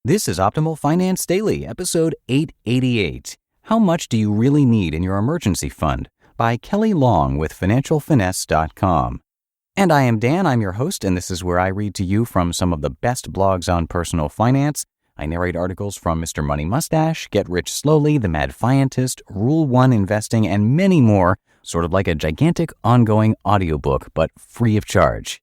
This is Optimal Finance Daily, episode 888. How much do you really need in your emergency fund? By Kelley Long with financialfinesse.com. And I am Dan, I'm your host, and this is where I read to you from some of the best blogs on personal finance. I narrate articles from Mr. Money Mustache, Get Rich Slowly, The Mad Fientist, Rule 1 Investing, and many more, sort of like a gigantic ongoing audiobook, but free of charge.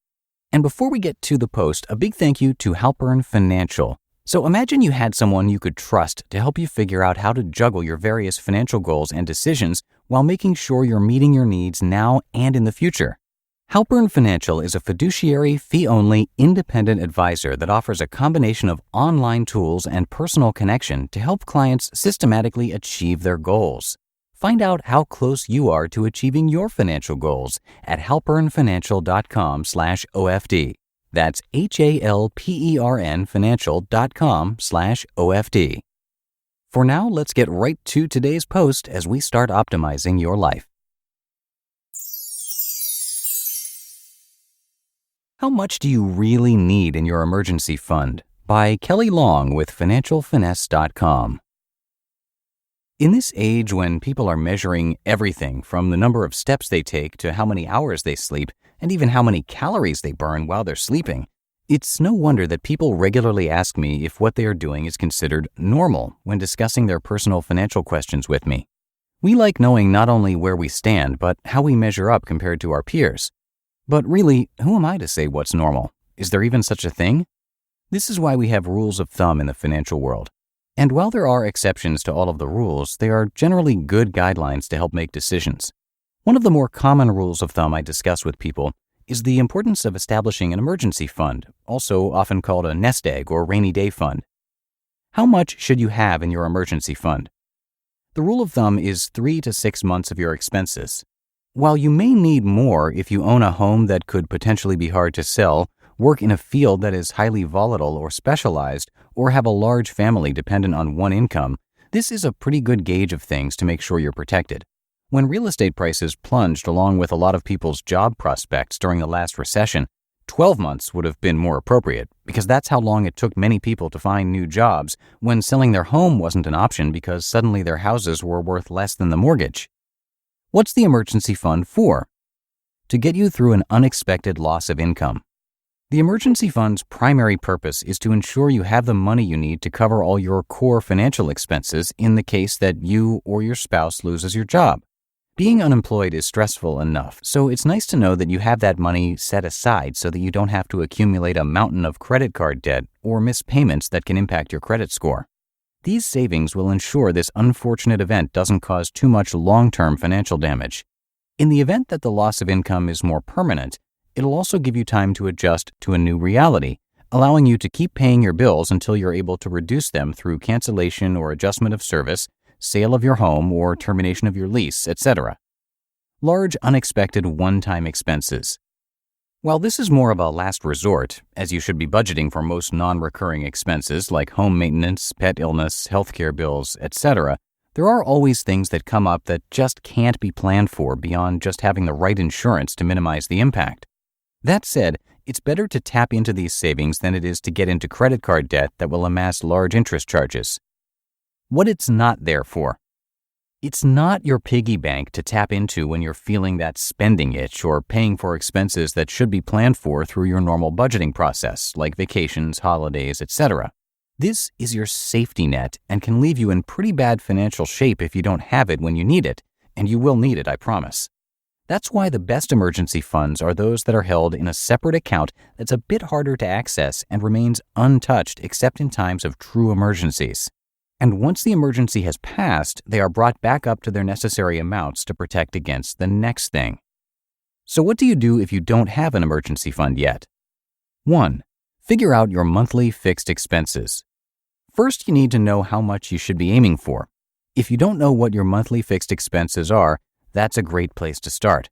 And before we get to the post, a big thank you to Halpern Financial. So imagine you had someone you could trust to help you figure out how to juggle your various financial goals and decisions while making sure you're meeting your needs now and in the future. Halpern Financial is a fiduciary, fee-only, independent advisor that offers a combination of online tools and personal connection to help clients systematically achieve their goals. Find out how close you are to achieving your financial goals at halpernfinancial.com/OFD. That's HALPERN financial.com/OFD. For now, let's get right to today's post as we start optimizing your life. How much do you really need in your emergency fund? By Kelley Long with financialfinesse.com. In this age when people are measuring everything from the number of steps they take to how many hours they sleep and even how many calories they burn while they're sleeping, it's no wonder that people regularly ask me if what they are doing is considered normal when discussing their personal financial questions with me. We like knowing not only where we stand, but how we measure up compared to our peers. But really, who am I to say what's normal? Is there even such a thing? This is why we have rules of thumb in the financial world. And while there are exceptions to all of the rules, they are generally good guidelines to help make decisions. One of the more common rules of thumb I discuss with people is the importance of establishing an emergency fund, also often called a nest egg or rainy day fund. How much should you have in your emergency fund? The rule of thumb is 3 to 6 months of your expenses. While you may need more if you own a home that could potentially be hard to sell, work in a field that is highly volatile or specialized, or have a large family dependent on one income, this is a pretty good gauge of things to make sure you're protected. When real estate prices plunged along with a lot of people's job prospects during the last recession, 12 months would have been more appropriate because that's how long it took many people to find new jobs when selling their home wasn't an option because suddenly their houses were worth less than the mortgage. What's the emergency fund for? To get you through an unexpected loss of income. The emergency fund's primary purpose is to ensure you have the money you need to cover all your core financial expenses in the case that you or your spouse loses your job. Being unemployed is stressful enough, so it's nice to know that you have that money set aside so that you don't have to accumulate a mountain of credit card debt or miss payments that can impact your credit score. These savings will ensure this unfortunate event doesn't cause too much long-term financial damage. In the event that the loss of income is more permanent, it'll also give you time to adjust to a new reality, allowing you to keep paying your bills until you're able to reduce them through cancellation or adjustment of service, sale of your home, or termination of your lease, etc. Large, unexpected one-time expenses. While this is more of a last resort, as you should be budgeting for most non-recurring expenses like home maintenance, pet illness, healthcare bills, etc., there are always things that come up that just can't be planned for beyond just having the right insurance to minimize the impact. That said, it's better to tap into these savings than it is to get into credit card debt that will amass large interest charges. What it's not there for. It's not your piggy bank to tap into when you're feeling that spending itch or paying for expenses that should be planned for through your normal budgeting process, like vacations, holidays, etc. This is your safety net and can leave you in pretty bad financial shape if you don't have it when you need it, and you will need it, I promise. That's why the best emergency funds are those that are held in a separate account that's a bit harder to access and remains untouched except in times of true emergencies. And once the emergency has passed, they are brought back up to their necessary amounts to protect against the next thing. So what do you do if you don't have an emergency fund yet? 1. Figure out your monthly fixed expenses. First, you need to know how much you should be aiming for. If you don't know what your monthly fixed expenses are, that's a great place to start.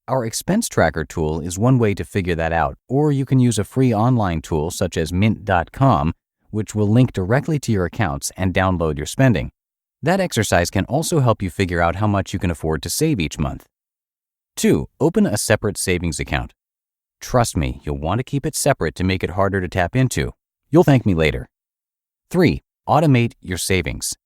Our expense tracker tool is one way to figure that out, or you can use a free online tool such as mint.com, which will link directly to your accounts and download your spending. That exercise can also help you figure out how much you can afford to save each month. 2. Open a separate savings account. Trust me, you'll want to keep it separate to make it harder to tap into. You'll thank me later. 3. Automate your savings.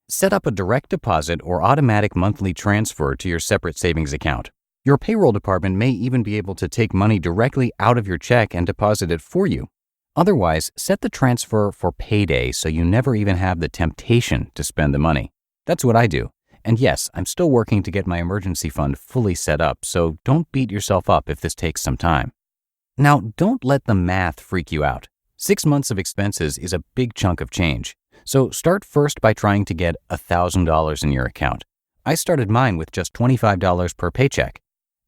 Set up a direct deposit or automatic monthly transfer to your separate savings account. Your payroll department may even be able to take money directly out of your check and deposit it for you. Otherwise, set the transfer for payday so you never even have the temptation to spend the money. That's what I do. And yes, I'm still working to get my emergency fund fully set up, so don't beat yourself up if this takes some time. Now, don't let the math freak you out. 6 months of expenses is a big chunk of change. So start first by trying to get $1,000 in your account. I started mine with just $25 per paycheck.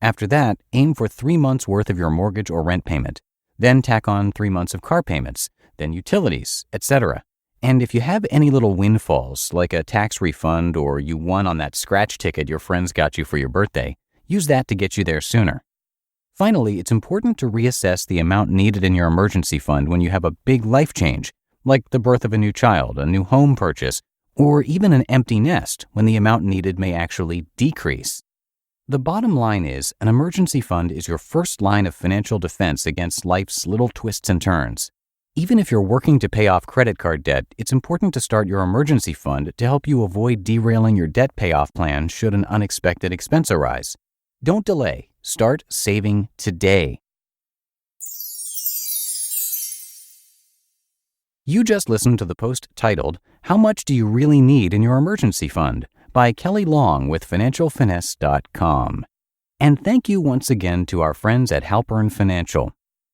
After that, aim for 3 months worth of your mortgage or rent payment. Then tack on 3 months of car payments, then utilities, etc. And if you have any little windfalls, like a tax refund or you won on that scratch ticket your friends got you for your birthday, use that to get you there sooner. Finally, it's important to reassess the amount needed in your emergency fund when you have a big life change, like the birth of a new child, a new home purchase, or even an empty nest when the amount needed may actually decrease. The bottom line is, an emergency fund is your first line of financial defense against life's little twists and turns. Even if you're working to pay off credit card debt, it's important to start your emergency fund to help you avoid derailing your debt payoff plan should an unexpected expense arise. Don't delay. Start saving today. You just listened to the post titled, "How Much Do You Really Need in Your Emergency Fund?" by Kelley Long with financialfinesse.com. And thank you once again to our friends at Halpern Financial.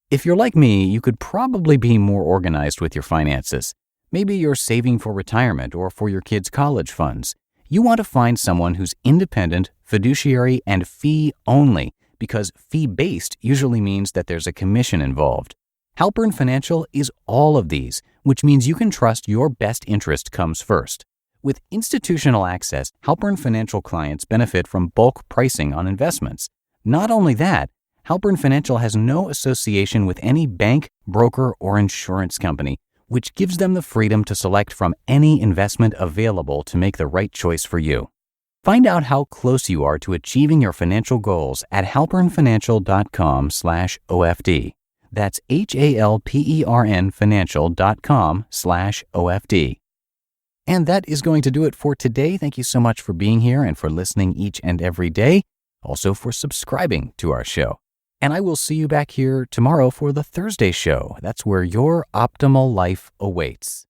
If you're like me, you could probably be more organized with your finances. Maybe you're saving for retirement or for your kids' college funds. You want to find someone who's independent, fiduciary, and fee-only, because fee-based usually means that there's a commission involved. Halpern Financial is all of these, which means you can trust your best interest comes first. With institutional access, Halpern Financial clients benefit from bulk pricing on investments. Not only that, Halpern Financial has no association with any bank, broker, or insurance company, which gives them the freedom to select from any investment available to make the right choice for you. Find out how close you are to achieving your financial goals at halpernfinancial.com/OFD. That's HALPERN financial.com/OFD. And that is going to do it for today. Thank you so much for being here and for listening each and every day. Also for subscribing to our show. And I will see you back here tomorrow for the Thursday show. That's where your optimal life awaits.